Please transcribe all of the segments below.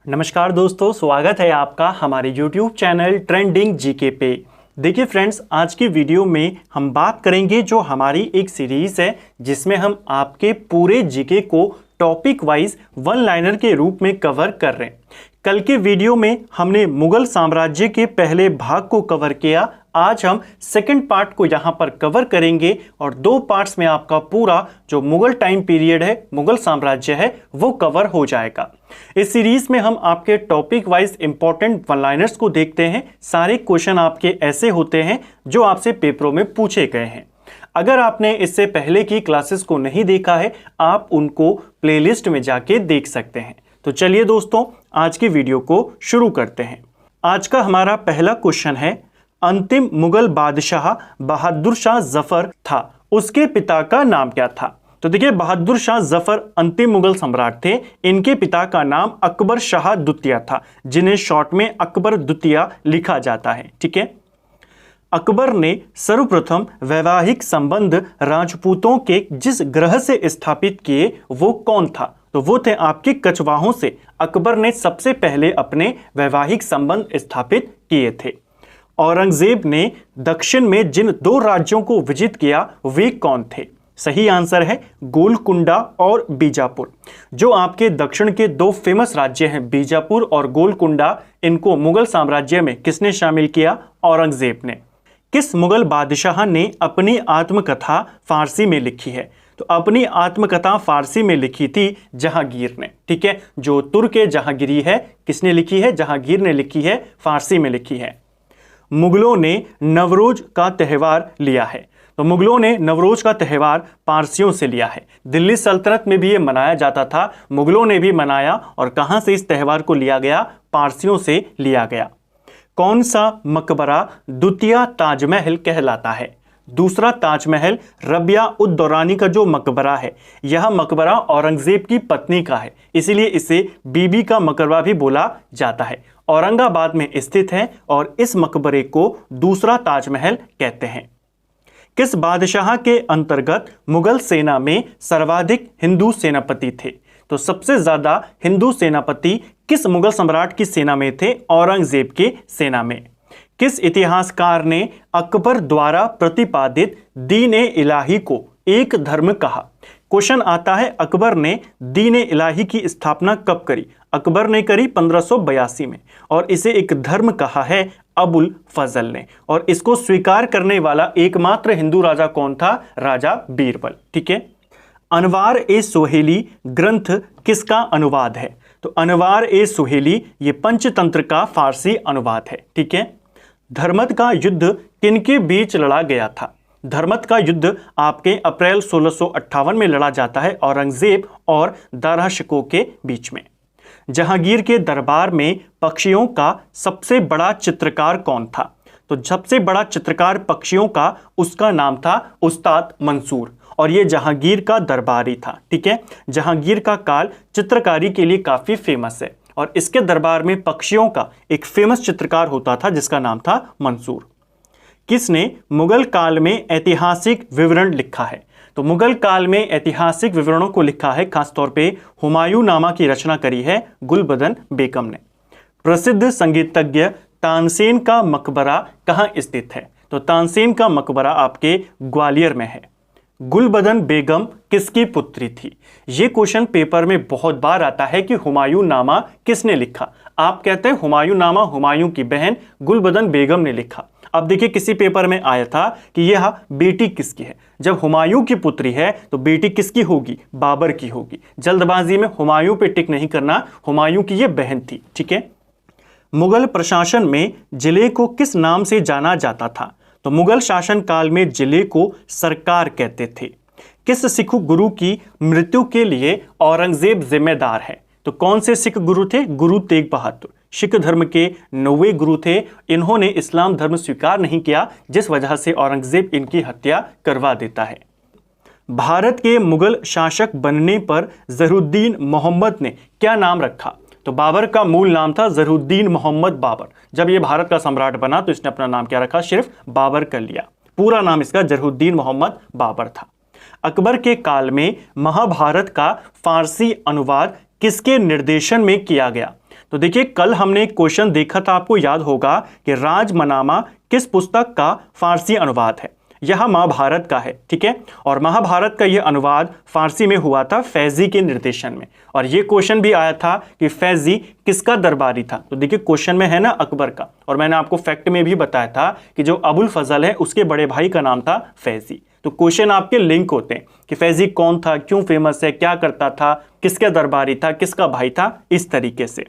नमस्कार दोस्तों, स्वागत है आपका हमारे YouTube चैनल ट्रेंडिंग जीके पे। देखिए फ्रेंड्स, आज की वीडियो में हम बात करेंगे जो हमारी एक सीरीज़ है जिसमें हम आपके पूरे जीके को टॉपिक वाइज वन लाइनर के रूप में कवर कर रहे हैं। कल के वीडियो में हमने मुगल साम्राज्य के पहले भाग को कवर किया। आज हम सेकंड पार्ट को यहाँ पर कवर करेंगे और दो पार्ट्स में आपका पूरा जो मुगल टाइम पीरियड है, मुगल साम्राज्य है, वो कवर हो जाएगा। इस सीरीज में हम आपके topic wise important one liners को देखते हैं। सारे क्वेश्चन आपके ऐसे होते हैं जो आपसे पेपरों में पूछे गए हैं। अगर आपने इससे पहले की क्लासेस को नहीं देखा है, आप उनको प्लेलिस्ट में जाके देख सकते हैं। तो चलिए दोस्तों, आज की वीडियो को शुरू करते हैं। आज का हमारा पहला क्वेश्चन है, अंतिम मुगल बादशाह बहादुर शाह जफर था, उसके पिता का नाम क्या था? तो देखिए, बहादुर शाह जफर अंतिम मुगल सम्राट थे। इनके पिता का नाम अकबर शाह द्वितीय था, जिन्हें शॉर्ट में अकबर द्वितीय लिखा जाता है। ठीक है। अकबर ने सर्वप्रथम वैवाहिक संबंध राजपूतों के जिस ग्रह से स्थापित किए वो कौन था? तो वो थे आपके कछवाहों से। अकबर ने सबसे पहले अपने वैवाहिक संबंध स्थापित किए थे। औरंगजेब ने दक्षिण में जिन दो राज्यों को विजित किया वे कौन थे? सही आंसर है गोलकुंडा और बीजापुर। जो आपके दक्षिण के दो फेमस राज्य हैं, बीजापुर और गोलकुंडा, इनको मुगल साम्राज्य में किसने शामिल किया? औरंगजेब ने। किस मुगल बादशाह ने अपनी आत्मकथा फारसी में लिखी है? तो अपनी आत्मकथा फारसी में लिखी थी जहांगीर ने। ठीक है। जो तुर्क जहांगीरी है, किसने लिखी है? जहांगीर ने लिखी है, फारसी में लिखी है। मुगलों ने नवरोज का त्यौहार लिया है। तो मुगलों ने नवरोज का त्यौहार पारसियों से लिया है। दिल्ली सल्तनत में भी ये मनाया जाता था, मुगलों ने भी मनाया। और कहां से इस त्यौहार को लिया गया? पारसियों से लिया गया। कौन सा मकबरा द्वितीय ताजमहल कहलाता है? दूसरा ताजमहल रबिया उद दौरानी का जो मकबरा है, यह मकबरा औरंगजेब की पत्नी का है, इसीलिए इसे बीबी का मकबरा भी बोला जाता है। औरंगाबाद में स्थित है और इस मकबरे को दूसरा ताजमहल कहते हैं। किस बादशाह के अंतर्गत मुगल सेना में सर्वाधिक हिंदू सेनापति थे? तो सबसे ज्यादा हिंदू सेनापति किस मुगल सम्राट की सेना में थे? औरंगजेब के सेना में। किस इतिहासकार ने अकबर द्वारा प्रतिपादित दीन-ए इलाही को एक धर्म कहा? क्वेश्चन आता है, अकबर ने दीन-ए इलाही की स्थापना कब करी? अकबर ने करी 1582 में, और इसे एक धर्म कहा है अबुल फजल ने। और इसको स्वीकार करने वाला एकमात्र हिंदू राजा कौन था? राजा बीरबल। ठीक है। अनवार ए सुहेली ग्रंथ किसका अनुवाद है? तो अनवार ए सुहेली ये पंचतंत्र का फारसी अनुवाद है। ठीक है। धर्मत का युद्ध किनके बीच लड़ा गया था? धर्मत का युद्ध आपके अप्रैल 1658 में लड़ा जाता है औरंगजेब और दारा शिकोह के बीच में। जहांगीर के दरबार में पक्षियों का सबसे बड़ा चित्रकार कौन था? तो सबसे बड़ा चित्रकार पक्षियों का, उसका नाम था उस्ताद मंसूर, और ये जहांगीर का दरबारी था। ठीक है। जहांगीर का काल चित्रकारी के लिए काफी फेमस है और इसके दरबार में पक्षियों का एक फेमस चित्रकार होता था जिसका नाम था मंसूर। किसने मुगल काल में ऐतिहासिक विवरण लिखा है? तो मुगल काल में ऐतिहासिक विवरणों को लिखा है, खासतौर पे हुमायूं नामा की रचना करी है गुलबदन बेगम ने। प्रसिद्ध संगीतज्ञ तानसेन का मकबरा कहाँ स्थित है? तो तानसेन का मकबरा आपके ग्वालियर में है। गुलबदन बेगम किसकी पुत्री थी? ये क्वेश्चन पेपर में बहुत बार आता है कि हुमायूं नामा किसने लिखा? आप कहते हैं हुमायूं नामा हुमायूं की बहन गुलबदन बेगम ने लिखा। अब देखिए, किसी पेपर में आया था कि यह बेटी किसकी है। जब हुमायूं की पुत्री है तो बेटी किसकी होगी? बाबर की होगी। जल्दबाजी में हुमायूं पे टिक नहीं करना, हुमायूं की यह बहन थी। ठीक है। मुगल प्रशासन में जिले को किस नाम से जाना जाता था? तो मुगल शासन काल में जिले को सरकार कहते थे। किस सिख गुरु की मृत्यु के लिए औरंगजेब जिम्मेदार है? तो कौन से सिख गुरु थे? गुरु तेग बहादुर। सिख धर्म के 9वें गुरु थे। इन्होंने इस्लाम धर्म स्वीकार नहीं किया, जिस वजह से औरंगजेब इनकी हत्या करवा देता है। भारत के मुगल शासक बनने पर जहरूद्दीन मोहम्मद ने क्या नाम रखा? तो बाबर का मूल नाम था जहरूद्दीन मोहम्मद बाबर। जब ये भारत का सम्राट बना तो इसने अपना नाम क्या रखा? सिर्फ बाबर कर लिया। पूरा नाम इसका जहरूद्दीन मोहम्मद बाबर था। अकबर के काल में महाभारत का फारसी अनुवाद किसके निर्देशन में किया गया? तो देखिए कल हमने एक क्वेश्चन देखा था, आपको याद होगा कि राजमनामा किस पुस्तक का फारसी अनुवाद है। यह महाभारत का है, ठीक है। और महाभारत का यह अनुवाद फारसी में हुआ था फैजी के निर्देशन में। और यह क्वेश्चन भी आया था कि फैजी किसका दरबारी था। तो देखिए क्वेश्चन में है ना अकबर का, और मैंने आपको फैक्ट में भी बताया था कि जो अबुल फजल है उसके बड़े भाई का नाम था फैजी। तो क्वेश्चन आपके लिंक होते हैं कि फैजी कौन था, क्यों फेमस है, क्या करता था, किसका दरबारी था, किसका भाई था, इस तरीके से।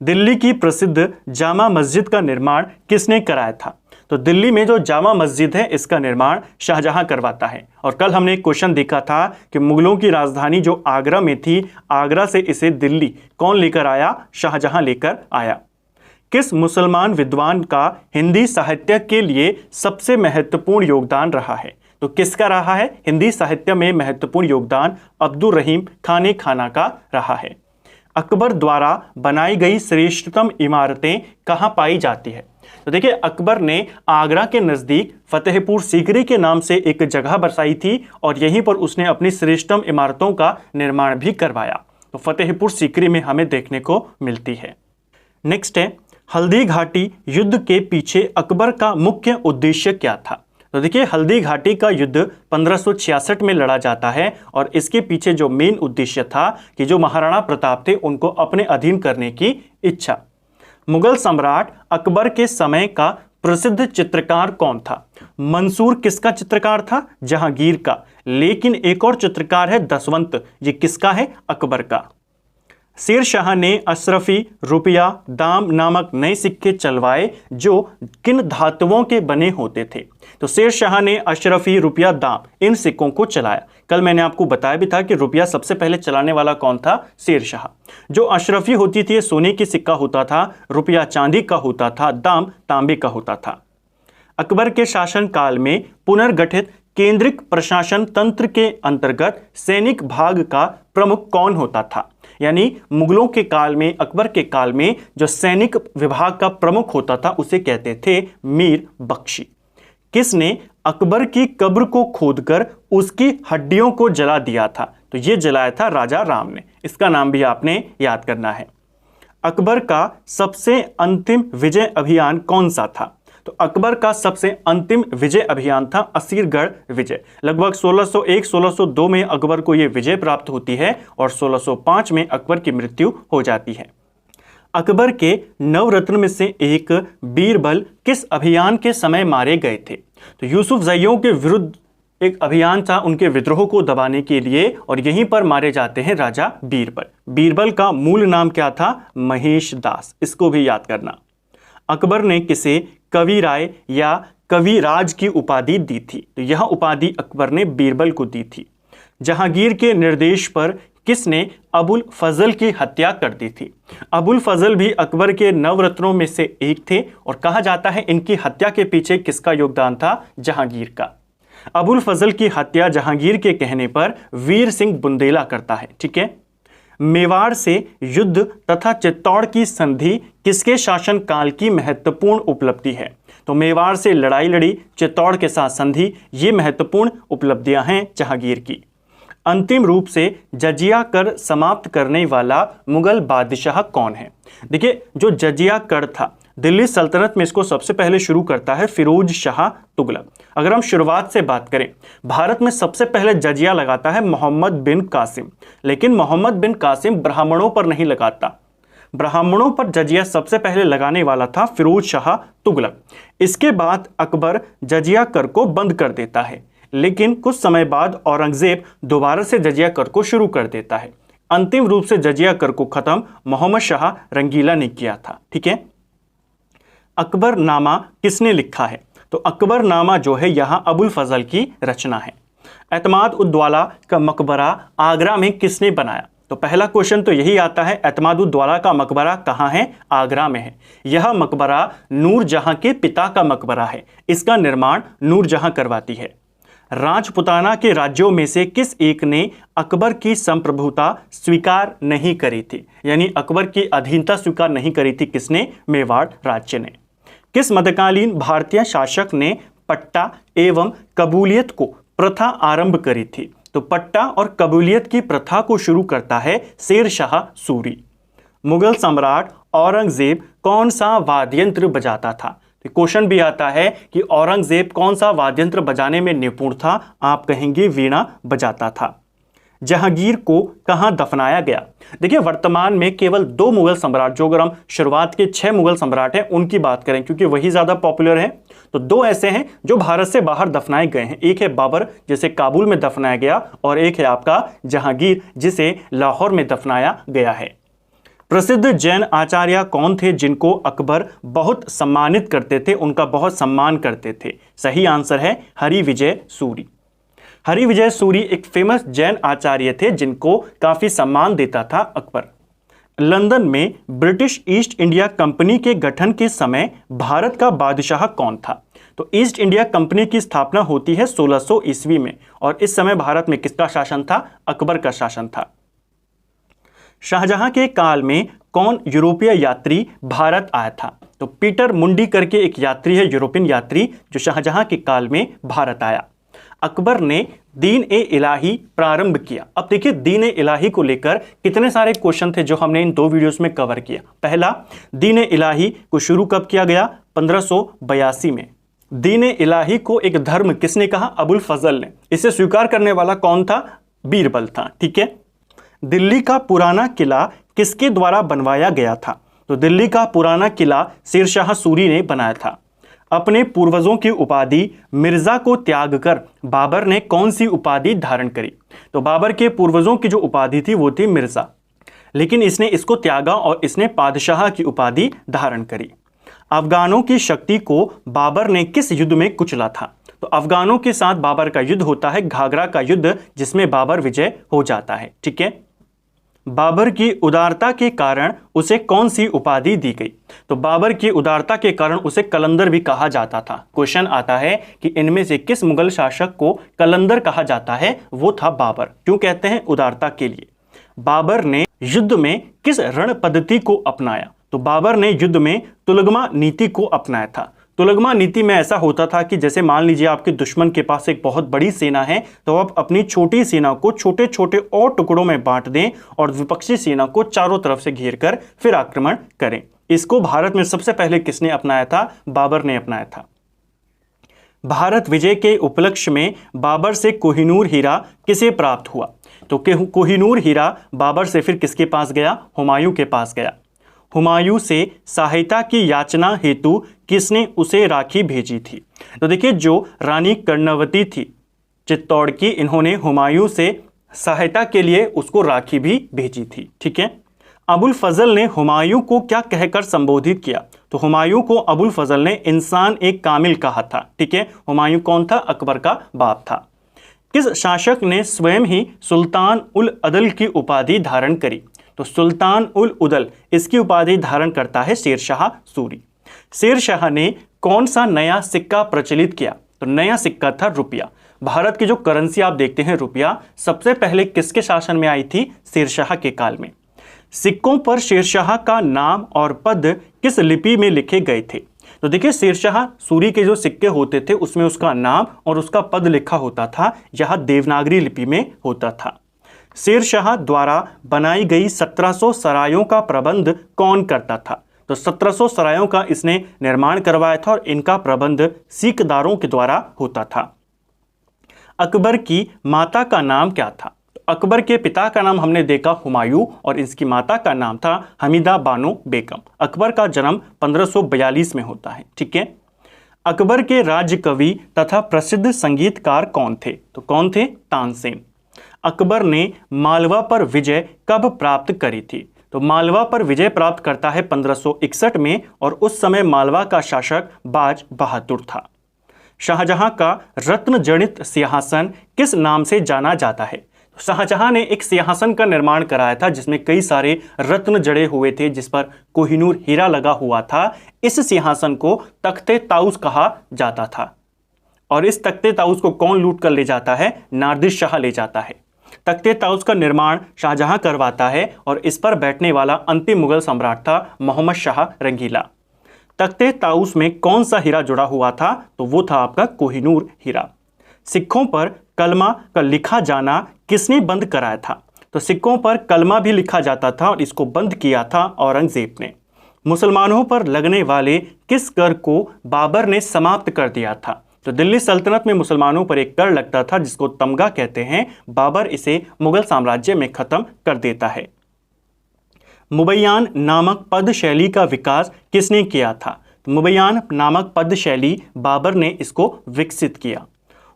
दिल्ली की प्रसिद्ध जामा मस्जिद का निर्माण किसने कराया था। तो दिल्ली में जो जामा मस्जिद है इसका निर्माण शाहजहां करवाता है। और कल हमने एक क्वेश्चन देखा था कि मुगलों की राजधानी जो आगरा में थी, आगरा से इसे दिल्ली कौन लेकर आया, शाहजहां लेकर आया। किस मुसलमान विद्वान का हिंदी साहित्य के लिए सबसे महत्वपूर्ण योगदान रहा है। तो किसका रहा है हिंदी साहित्य में महत्वपूर्ण योगदान, अब्दुल रहीम खाने खाना का रहा है। अकबर द्वारा बनाई गई श्रेष्ठतम इमारतें कहाँ पाई जाती है। तो देखिए अकबर ने आगरा के नज़दीक फतेहपुर सीकरी के नाम से एक जगह बसाई थी और यहीं पर उसने अपनी श्रेष्ठतम इमारतों का निर्माण भी करवाया। तो फतेहपुर सीकरी में हमें देखने को मिलती है। नेक्स्ट है, हल्दी घाटी युद्ध के पीछे अकबर का मुख्य उद्देश्य क्या था। तो देखिए हल्दी घाटी का युद्ध 1566 में लड़ा जाता है और इसके पीछे जो मेन उद्देश्य था कि जो महाराणा प्रताप थे उनको अपने अधीन करने की इच्छा। मुगल सम्राट अकबर के समय का प्रसिद्ध चित्रकार कौन था। मंसूर किसका चित्रकार था, जहांगीर का। लेकिन एक और चित्रकार है दसवंत, ये किसका है, अकबर का। शेर शाह ने अशरफी, रुपया, दाम नामक नए सिक्के चलवाए जो किन धातुओं के बने होते थे। तो शेर शाह ने अशरफी, रुपया, दाम इन सिक्कों को चलाया। कल मैंने आपको बताया भी था कि रुपया सबसे पहले चलाने वाला कौन था, शेर शाह। जो अशरफी होती थी सोने की सिक्का होता था, रुपया चांदी का होता था, दाम तांबे का होता था। अकबर के शासनकाल में पुनर्गठित केंद्रिक प्रशासन तंत्र के अंतर्गत सैनिक भाग का प्रमुख कौन होता था। यानी मुगलों के काल में, अकबर के काल में जो सैनिक विभाग का प्रमुख होता था उसे कहते थे मीर बख्शी। किसने अकबर की कब्र को खोदकर उसकी हड्डियों को जला दिया था। तो यह जलाया था राजा राम ने। इसका नाम भी आपने याद करना है। अकबर का सबसे अंतिम विजय अभियान कौन सा था। तो अकबर का सबसे अंतिम विजय अभियान था असीरगढ़ विजय। लगभग 1601-1602 में अकबर को यह विजय प्राप्त होती है और 1605 में अकबर की मृत्यु हो जाती है। अकबर के नवरत्न में से एक बीरबल किस अभियान के समय मारे गए थे। तो यूसुफजइयों के विरुद्ध एक अभियान था उनके विद्रोह को दबाने के लिए, और यहीं पर मारे जाते हैं राजा बीरबल। बीरबल का मूल नाम क्या था, महेश दास। इसको भी याद करना। अकबर ने किसे कविराय या कविराज की उपाधि दी थी। तो यह उपाधि अकबर ने बीरबल को दी थी। जहांगीर के निर्देश पर किसने अबुल फजल की हत्या कर दी थी। अबुल फजल भी अकबर के नवरत्नों में से एक थे और कहा जाता है इनकी हत्या के पीछे किसका योगदान था, जहांगीर का। अबुल फजल की हत्या जहांगीर के कहने पर वीर सिंह बुंदेला करता है, ठीक है। मेवाड़ से युद्ध तथा चित्तौड़ की संधि किसके शासन काल की महत्वपूर्ण उपलब्धि है। तो मेवाड़ से लड़ाई लड़ी, चित्तौड़ के साथ संधि, ये महत्वपूर्ण उपलब्धियां हैं जहांगीर की। अंतिम रूप से जजिया कर समाप्त करने वाला मुगल बादशाह कौन है। देखिए जो जजिया कर था दिल्ली सल्तनत में इसको सबसे पहले शुरू करता है फिरोज शाह तुगलक। अगर हम शुरुआत से बात करें, भारत में सबसे पहले जजिया लगाता है मोहम्मद बिन कासिम। लेकिन मोहम्मद बिन कासिम ब्राह्मणों पर नहीं लगाता। ब्राह्मणों पर जजिया सबसे पहले लगाने वाला था फिरोज शाह तुगलक। इसके बाद अकबर जजिया कर को बंद कर देता है, लेकिन कुछ समय बाद औरंगजेब दोबारा से जजिया कर को शुरू कर देता है। अंतिम रूप से जजिया कर को खत्म मोहम्मद शाह रंगीला ने किया था, ठीक है। अकबरनामा किसने लिखा है। तो अकबरनामा जो है यहाँ अबुल फजल की रचना है। एतमाद उद दौला का मकबरा आगरा में किसने बनाया। तो पहला क्वेश्चन तो यही आता है, एतमाद उद दौला का मकबरा कहाँ है, आगरा में है। यह मकबरा नूरजहां के पिता का मकबरा है। इसका निर्माण नूरजहां करवाती है। राजपुताना के राज्यों में से किस एक ने अकबर की संप्रभुता स्वीकार नहीं करी थी। यानी अकबर की अधीनता स्वीकार नहीं करी थी किसने, मेवाड़ राज्य ने। किस मध्यकालीन भारतीय शासक ने पट्टा एवं कबूलियत को प्रथा आरंभ करी थी। तो पट्टा और कबूलियत की प्रथा को शुरू करता है शेर शाह सूरी। मुगल सम्राट औरंगजेब कौन सा वाद्य यंत्र बजाता था? तो क्वेश्चन भी आता है कि औरंगजेब कौन सा वाद्य यंत्र बजाने में निपुण था? आप कहेंगे वीणा बजाता था। जहांगीर को कहां दफनाया गया? देखिए वर्तमान में केवल 2 मुगल सम्राट, जो अगर हम शुरुआत के 6 मुगल सम्राट हैं उनकी बात करें क्योंकि वही ज्यादा पॉपुलर है, तो 2 ऐसे हैं जो भारत से बाहर दफनाए गए हैं। एक है बाबर जिसे काबुल में दफनाया गया, और एक है आपका जहांगीर जिसे लाहौर में दफनाया गया है। प्रसिद्ध जैन आचार्य कौन थे जिनको अकबर बहुत सम्मानित करते थे, उनका बहुत सम्मान करते थे? सही आंसर है हरिविजय सूरी। हरिविजय सूरी एक फेमस जैन आचार्य थे जिनको काफी सम्मान देता था अकबर। लंदन में ब्रिटिश ईस्ट इंडिया कंपनी के गठन के समय भारत का बादशाह कौन था? तो ईस्ट इंडिया कंपनी की स्थापना होती है 1600 ईस्वी में, और इस समय भारत में किसका शासन था? अकबर का शासन था। शाहजहां के काल में कौन यूरोपीय यात्री भारत आया था? तो पीटर मुंडी करके एक यात्री है, यूरोपियन यात्री, जो शाहजहां के काल में भारत आया। अकबर ने दीन ए इलाही प्रारंभ किया। अब देखिए दीन ए इलाही को लेकर कितने सारे क्वेश्चन थे जो हमने इन 2 वीडियोस में कवर किया। पहला, दीन ए इलाही को शुरू कब किया गया? 1582 में। दीन ए इलाही को एक धर्म किसने कहा? अबुल फजल ने। इसे स्वीकार करने वाला कौन था? बीरबल था। ठीक है। दिल्ली का पुराना किला किसके द्वारा बनवाया गया था? तो दिल्ली का पुराना किला शेरशाह सूरी ने बनाया था। अपने पूर्वजों की उपाधि मिर्जा को त्याग कर बाबर ने कौन सी उपाधि धारण करी? तो बाबर के पूर्वजों की जो उपाधि थी वो थी मिर्जा, लेकिन इसने इसको त्यागा और इसने पादशाह की उपाधि धारण करी। अफगानों की शक्ति को बाबर ने किस युद्ध में कुचला था? तो अफगानों के साथ बाबर का युद्ध होता है घाघरा का युद्ध, जिसमें बाबर विजय हो जाता है। ठीक है। बाबर की उदारता के कारण उसे कौन सी उपाधि दी गई? तो बाबर की उदारता के कारण उसे कलंदर भी कहा जाता था। क्वेश्चन आता है कि इनमें से किस मुगल शासक को कलंदर कहा जाता है? वो था बाबर। क्यों कहते हैं? उदारता के लिए। बाबर ने युद्ध में किस रण पद्धति को अपनाया? तो बाबर ने युद्ध में तुलगमा नीति को अपनाया था। तुलगमा नीति में ऐसा होता था कि जैसे मान लीजिए आपके दुश्मन के पास एक बहुत बड़ी सेना है, तो आप अपनी छोटी सेना को छोटे छोटे और टुकड़ों में बांट दें और विपक्षी सेना को चारों तरफ से घेर कर फिर आक्रमण करें। इसको भारत में सबसे पहले किसने अपनाया था? बाबर ने अपनाया था। भारत विजय के उपलक्ष्य में बाबर से कोहिनूर हीरा किसे प्राप्त हुआ? तो कोहिनूर हीरा बाबर से फिर किसके पास गया? हुमायूं के पास गया। हुमायूं से सहायता की याचना हेतु किसने उसे राखी भेजी थी? तो देखिए जो रानी कर्णवती थी चित्तौड़ की, इन्होंने हुमायूं से सहायता के लिए उसको राखी भी भेजी थी। ठीक है। अबुल फजल ने हुमायूं को क्या कहकर संबोधित किया? तो हुमायूं को अबुल फजल ने इंसान एक कामिल कहा था। ठीक है। हुमायूं कौन था? अकबर का बाप था। किस शासक ने स्वयं ही सुल्तान उल अदल की उपाधि धारण करी? तो सुल्तान उल उदल इसकी उपाधि धारण करता है शेरशाह सूरी। शेरशाह ने कौन सा नया सिक्का प्रचलित किया? तो नया सिक्का था रुपया। भारत की जो करेंसी आप देखते हैं रुपया, सबसे पहले किसके शासन में आई थी? शेरशाह के काल में। सिक्कों पर शेरशाह का नाम और पद किस लिपि में लिखे गए थे? तो देखिए शेरशाह सूरी के जो सिक्के होते थे उसमें उसका नाम और उसका पद लिखा होता था, यह देवनागरी लिपि में होता था। शेरशाह द्वारा बनाई गई 1700 सरायों का प्रबंध कौन करता था? तो 1700 सरायों का इसने निर्माण करवाया था और इनका प्रबंध सीकदारों के द्वारा होता था। अकबर की माता का नाम क्या था? तो अकबर के पिता का नाम हमने देखा हुमायूं और इसकी माता का नाम था हमीदा बानो बेगम। अकबर का जन्म 1542 में होता है। ठीक है। अकबर के राज्य कवि तथा प्रसिद्ध संगीतकार कौन थे? तो कौन थे? तानसेन। अकबर ने मालवा पर विजय कब प्राप्त करी थी? तो मालवा पर विजय प्राप्त करता है 1561 में, और उस समय मालवा का शासक बाज बहादुर था। शाहजहां का रत्न जड़ित सिंहासन किस नाम से जाना जाता है? शाहजहां ने एक सिंहासन का निर्माण कराया था जिसमें कई सारे रत्न जड़े हुए थे, जिस पर कोहिनूर हीरा लगा हुआ था। इस सिंहासन को तख्ते ताउस कहा जाता था, और इस तख्ते ताउस को कौन लूट कर ले जाता है? नादिर शाह ले जाता है। तख्ते ताउस का निर्माण शाहजहां करवाता है और इस पर बैठने वाला अंतिम मुगल सम्राट था मोहम्मद शाह रंगीला। तख्ते ताउस में कौन सा हीरा जुड़ा हुआ था? तो वो था आपका कोहिनूर हीरा। सिक्कों पर कलमा का लिखा जाना किसने बंद कराया था? तो सिक्कों पर कलमा भी लिखा जाता था और इसको बंद किया था औरंगजेब ने। मुसलमानों पर लगने वाले किस कर को बाबर ने समाप्त कर दिया था? तो दिल्ली सल्तनत में मुसलमानों पर एक कर लगता था जिसको तमगा कहते हैं, बाबर इसे मुगल साम्राज्य में खत्म कर देता है। मुबैयान नामक पद शैली का विकास किसने किया था? मुबैयान नामक पद शैली बाबर ने इसको विकसित किया।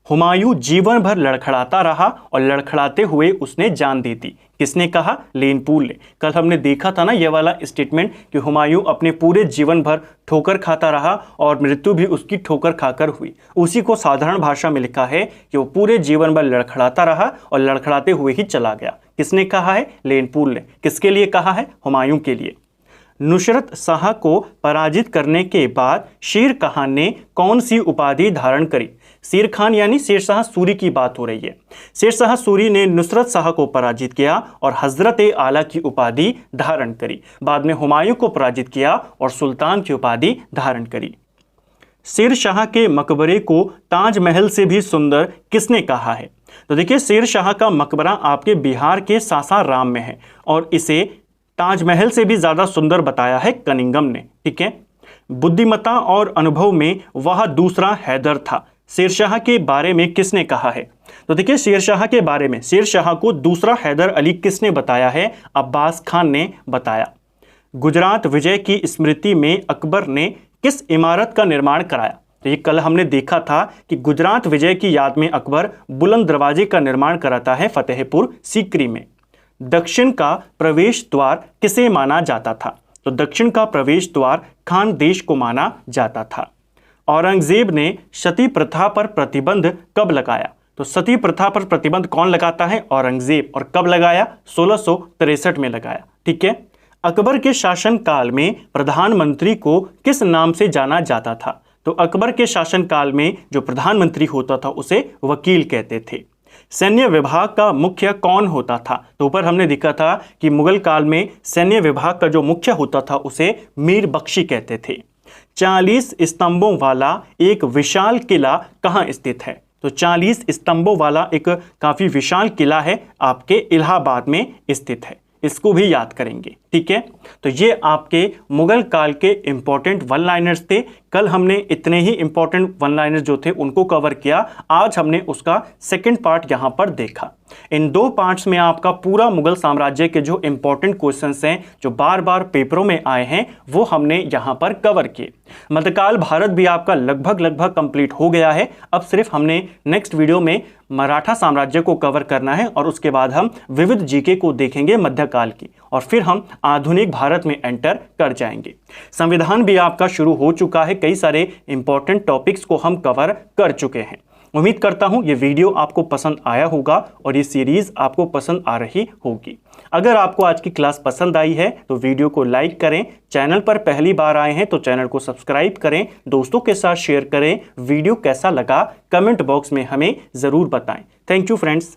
हुमायूं जीवन भर लड़खड़ाता रहा और लड़खड़ाते हुए उसने जान दे दी। किसने कहा? लेनपूल ने। कल हमने देखा था ना ये वाला स्टेटमेंट कि हुमायूं अपने पूरे जीवन भर ठोकर खाता रहा और मृत्यु भी उसकी ठोकर खाकर हुई। उसी को साधारण भाषा में लिखा है कि वो पूरे जीवन भर लड़खड़ाता रहा और लड़खड़ाते हुए ही चला गया। किसने कहा है? लेनपूल ने। किसके लिए कहा है? हुमायूं के लिए। नुसरत शाह को पराजित करने के बाद शेर खान ने कौन सी उपाधि धारण करी? शेर खान यानी शेरशाह सूरी की बात हो रही है। शेरशाह सूरी ने नुसरत शाह को पराजित किया और हजरत आला की उपाधि धारण करी। बाद में हुमायूं को पराजित किया और सुल्तान की उपाधि धारण करी। शेर शाह के मकबरे को ताजमहल से भी सुंदर किसने कहा है? तो देखिए, शेर शाह का मकबरा आपके बिहार के सासाराम में है और इसे ताजमहल से भी ज्यादा सुंदर बताया है कनिंगम ने। ठीक है। बुद्धिमत्ता और अनुभव में वह दूसरा हैदर था, शेरशाह के बारे में किसने कहा है? तो देखिए, शेरशाह के बारे में शेरशाह को दूसरा हैदर अली किसने बताया है? अब्बास खान ने बताया। गुजरात विजय की स्मृति में अकबर ने किस इमारत का निर्माण कराया? तो ये कल हमने देखा था कि गुजरात विजय की याद में अकबर बुलंद दरवाजे का निर्माण कराता है फतेहपुर सीकरी में। दक्षिण का प्रवेश द्वार किसे माना जाता था? तो दक्षिण का प्रवेश द्वार खानदेश को माना जाता था। औरंगजेब ने सती प्रथा पर प्रतिबंध कब लगाया? तो सती प्रथा पर प्रतिबंध कौन लगाता है? औरंगजेब। और कब लगाया? 1663 में लगाया। ठीक है। अकबर के शासनकाल में प्रधानमंत्री को किस नाम से जाना जाता था? तो अकबर के शासनकाल में जो प्रधानमंत्री होता था उसे वकील कहते थे। सैन्य विभाग का मुख्य कौन होता था? तो ऊपर हमने देखा था कि मुगल काल में सैन्य विभाग का जो मुख्य होता था उसे मीर बख्शी कहते थे। 40 स्तंभों वाला एक विशाल किला कहाँ स्थित है? तो 40 स्तंभों वाला एक काफी विशाल किला है, आपके इलाहाबाद में स्थित है। इसको भी याद करेंगे। ठीक है। तो ये आपके मुगल काल के इंपॉर्टेंट वन लाइनर्स थे। कल हमने इतने ही इंपॉर्टेंट वन लाइनर्स जो थे उनको कवर किया। आज हमने उसका सेकंड पार्ट यहां पर देखा। इन दो पार्ट्स में आपका पूरा मुगल साम्राज्य के जो इंपॉर्टेंट क्वेश्चंस हैं जो बार बार पेपरों में आए हैं वो हमने यहां पर कवर किए। मध्यकाल भारत भी आपका लगभग कंप्लीट हो गया है। अब सिर्फ हमने नेक्स्ट वीडियो में मराठा साम्राज्य को कवर करना है और उसके बाद हम विविध जीके को देखेंगे मध्यकाल की, और फिर हम आधुनिक भारत में एंटर कर जाएंगे। संविधान भी आपका शुरू हो चुका है। कई सारे इंपॉर्टेंट टॉपिक्स को हम कवर कर चुके हैं। उम्मीद करता हूं ये वीडियो आपको पसंद आया होगा और ये सीरीज आपको पसंद आ रही होगी। अगर आपको आज की क्लास पसंद आई है तो वीडियो को लाइक करें, चैनल पर पहली बार आए हैं तो चैनल को सब्सक्राइब करें, दोस्तों के साथ शेयर करें। वीडियो कैसा लगा कमेंट बॉक्स में हमें ज़रूर बताएं। Thank you friends.